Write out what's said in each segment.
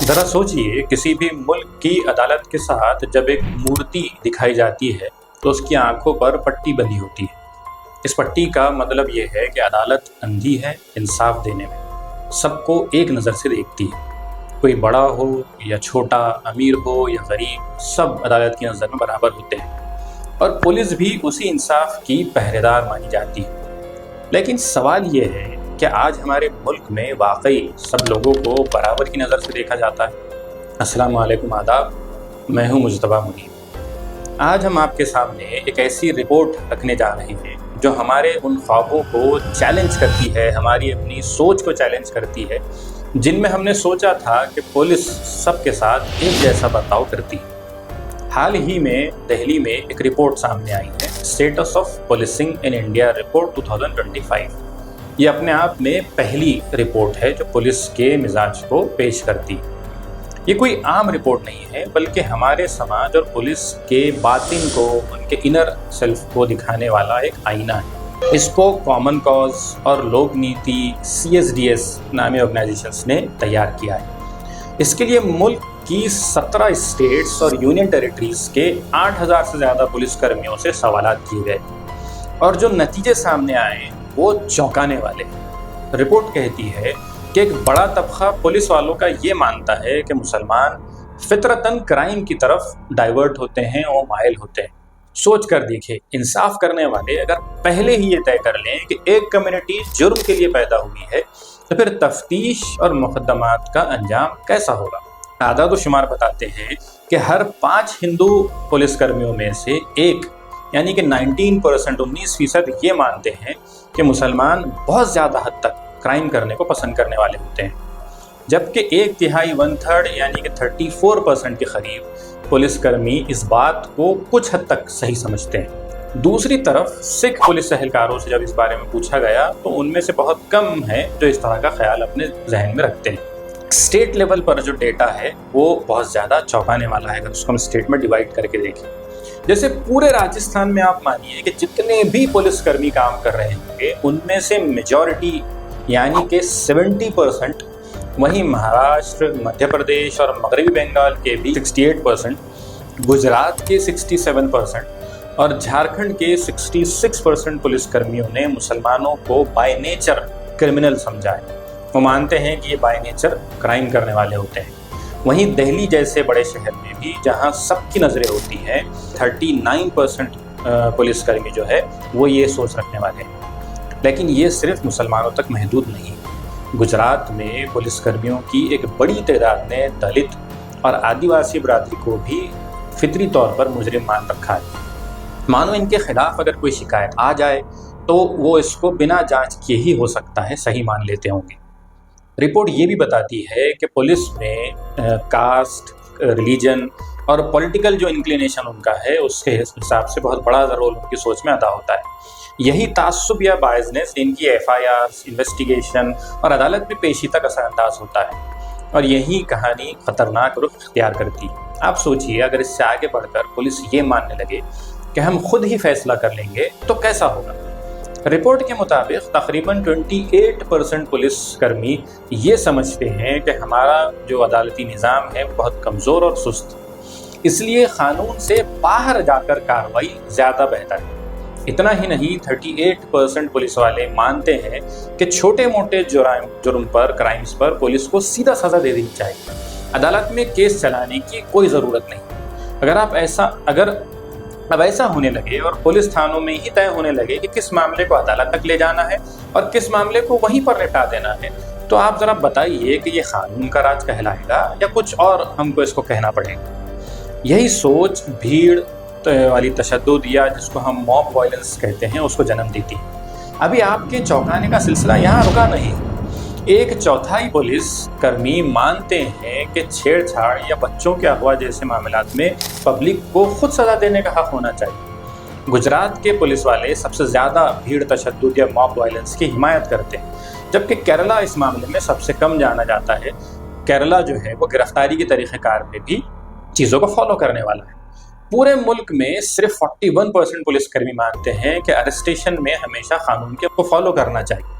ذرا سوچئے، کسی بھی ملک کی عدالت کے ساتھ جب ایک مورتی دکھائی جاتی ہے تو اس کی آنکھوں پر پٹی بندھی ہوتی ہے۔ اس پٹی کا مطلب یہ ہے کہ عدالت اندھی ہے انصاف دینے میں، سب کو ایک نظر سے دیکھتی ہے، کوئی بڑا ہو یا چھوٹا، امیر ہو یا غریب، سب عدالت کی نظر میں برابر ہوتے ہیں، اور پولیس بھی اسی انصاف کی پہرے دار مانی جاتی ہے۔ لیکن سوال یہ ہے کہ آج ہمارے ملک میں واقعی سب لوگوں کو برابر کی نظر سے دیکھا جاتا ہے؟ السلام علیکم، آداب، میں ہوں مجتبیٰ منیر۔ آج ہم آپ کے سامنے ایک ایسی رپورٹ رکھنے جا رہے ہیں جو ہمارے ان خوابوں کو چیلنج کرتی ہے، ہماری اپنی سوچ کو چیلنج کرتی ہے، جن میں ہم نے سوچا تھا کہ پولیس سب کے ساتھ ایک جیسا برتاؤ کرتی ہے۔ حال ہی میں دہلی میں ایک رپورٹ سامنے آئی ہے، status of policing in India report 2025۔ یہ اپنے آپ میں پہلی رپورٹ ہے جو پولیس کے مزاج کو پیش کرتی ہے۔ یہ کوئی عام رپورٹ نہیں ہے، بلکہ ہمارے سماج اور پولیس کے باطن کو، ان کے انر سیلف کو دکھانے والا ایک آئینہ ہے۔ اس کو کامن کاز اور لوک نیتی CSDS نامی آرگنائزیشنز نے تیار کیا ہے۔ اس کے لیے ملک کی 17 اسٹیٹس اور یونین ٹیریٹریز کے 8000 سے زیادہ پولیس کرمیوں سے سوالات کیے گئے، اور جو نتیجے سامنے آئے وہ چونکانے والے ہیں۔ رپورٹ کہتی ہے کہ ایک بڑا طبقہ پولیس والوں کا یہ مانتا ہے کہ مسلمان فطرتاً کرائم کی طرف ڈائیورٹ ہوتے ہیں اور مائل ہوتے ہیں۔ سوچ کر دیکھیں، انصاف کرنے والے اگر پہلے ہی یہ طے کر لیں کہ ایک کمیونٹی جرم کے لیے پیدا ہوئی ہے تو پھر تفتیش اور مقدمات کا انجام کیسا ہوگا؟ اعداد و شمار بتاتے ہیں کہ ہر 5 ہندو پولیس کرمیوں میں سے ایک، یعنی کہ 19% یہ مانتے ہیں کہ مسلمان بہت زیادہ حد تک کرائم کرنے کو پسند کرنے والے ہوتے ہیں، جبکہ 1/3 یعنی کہ 34% کے قریب پولیس کرمی اس بات کو کچھ حد تک صحیح سمجھتے ہیں۔ دوسری طرف سکھ پولیس اہلکاروں سے جب اس بارے میں پوچھا گیا تو ان میں سے بہت کم ہیں جو اس طرح کا خیال اپنے ذہن میں رکھتے ہیں۔ اسٹیٹ لیول پر جو ڈیٹا ہے وہ بہت زیادہ چونکانے والا ہے اگر اس کو ہم اسٹیٹ میں ڈیوائڈ کر کے دیکھیں۔ جیسے پورے راجستھان میں آپ مانیے کہ جتنے بھی پولیس کرمی کام کر رہے ہوں گے ان میں سے میجورٹی یعنی کہ 70%، وہیں مہاراشٹر، مدھیہ پردیش اور مغربی بنگال کے بھی 68%، گجرات کے 67% اور جھارکھنڈ کے 66% پولیس کرمیوں نے مسلمانوں کو بائی نیچر کرمنل سمجھا ہے۔ وہ مانتے ہیں کہ یہ بائی نیچر کرائم کرنے والے ہوتے ہیں۔ وہیں دہلی جیسے بڑے شہر میں بھی جہاں سب کی نظریں ہوتی ہیں، 39% پولیس کرمی جو ہے وہ یہ سوچ رکھنے والے ہیں۔ لیکن یہ صرف مسلمانوں تک محدود نہیں۔ گجرات میں پولیس کرمیوں کی ایک بڑی تعداد نے دلت اور آدیواسی برادری کو بھی فطری طور پر مجرم مان رکھا ہے۔ مانو ان کے خلاف اگر کوئی شکایت آ جائے تو وہ اس کو بنا جانچ کیے ہی ہو سکتا ہے صحیح مان لیتے ہوں گے۔ رپورٹ یہ بھی بتاتی ہے کہ پولیس میں کاسٹ، ریلیجن اور پولیٹیکل جو انکلینیشن ان کا ہے اس کے حساب سے بہت بڑا رول ان کی سوچ میں ادا ہوتا ہے۔ یہی تعصب یا بائزنس ان کی FIRs، انویسٹیگیشن اور عدالت میں پیشی تک اثر انداز ہوتا ہے، اور یہی کہانی خطرناک رخ اختیار کرتی ہے۔ آپ سوچئے اگر اس سے آگے بڑھ کر پولیس یہ ماننے لگے کہ ہم خود ہی فیصلہ کر لیں گے تو کیسا ہوگا؟ رپورٹ کے مطابق تقریباً 28% پولیس کرمی یہ سمجھتے ہیں کہ ہمارا جو عدالتی نظام ہے وہ بہت کمزور اور سست، اس لیے قانون سے باہر جا کر کارروائی زیادہ بہتر ہے۔ اتنا ہی نہیں، 38% پولیس والے مانتے ہیں کہ چھوٹے موٹے جرم پر، کرائمز پر پولیس کو سیدھا سزا دے دینی چاہیے، عدالت میں کیس چلانے کی کوئی ضرورت نہیں۔ اگر اب ایسا ہونے لگے اور پولیس تھانوں میں ہی طے ہونے لگے کہ کس معاملے کو عدالت تک لے جانا ہے اور کس معاملے کو وہیں پر نپٹا دینا ہے، تو آپ ذرا بتائیے کہ یہ قانون کا راج کہلائے گا یا کچھ اور ہم کو اس کو کہنا پڑے گا؟ یہی سوچ بھیڑ والی تشدد یا جس کو ہم موب وائلنس کہتے ہیں اس کو جنم دیتی ہے۔ ابھی آپ کے چونکانے کا سلسلہ یہاں رکا نہیں۔ 1/4 پولیس کرمی مانتے ہیں کہ چھیڑ چھاڑ یا بچوں کے اغوا جیسے معاملات میں پبلک کو خود سزا دینے کا حق ہونا چاہیے۔ گجرات کے پولیس والے سب سے زیادہ بھیڑ تشدد یا موب وائلنس کی حمایت کرتے ہیں، جبکہ کیرلا اس معاملے میں سب سے کم جانا جاتا ہے۔ کیرلا جو ہے وہ گرفتاری کے طریقہ کار میں بھی چیزوں کو فالو کرنے والا ہے۔ پورے ملک میں صرف 41% پولیس کرمی مانتے ہیں کہ ارسٹیشن میں ہمیشہ قانون کو فالو کرنا چاہیے۔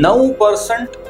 9%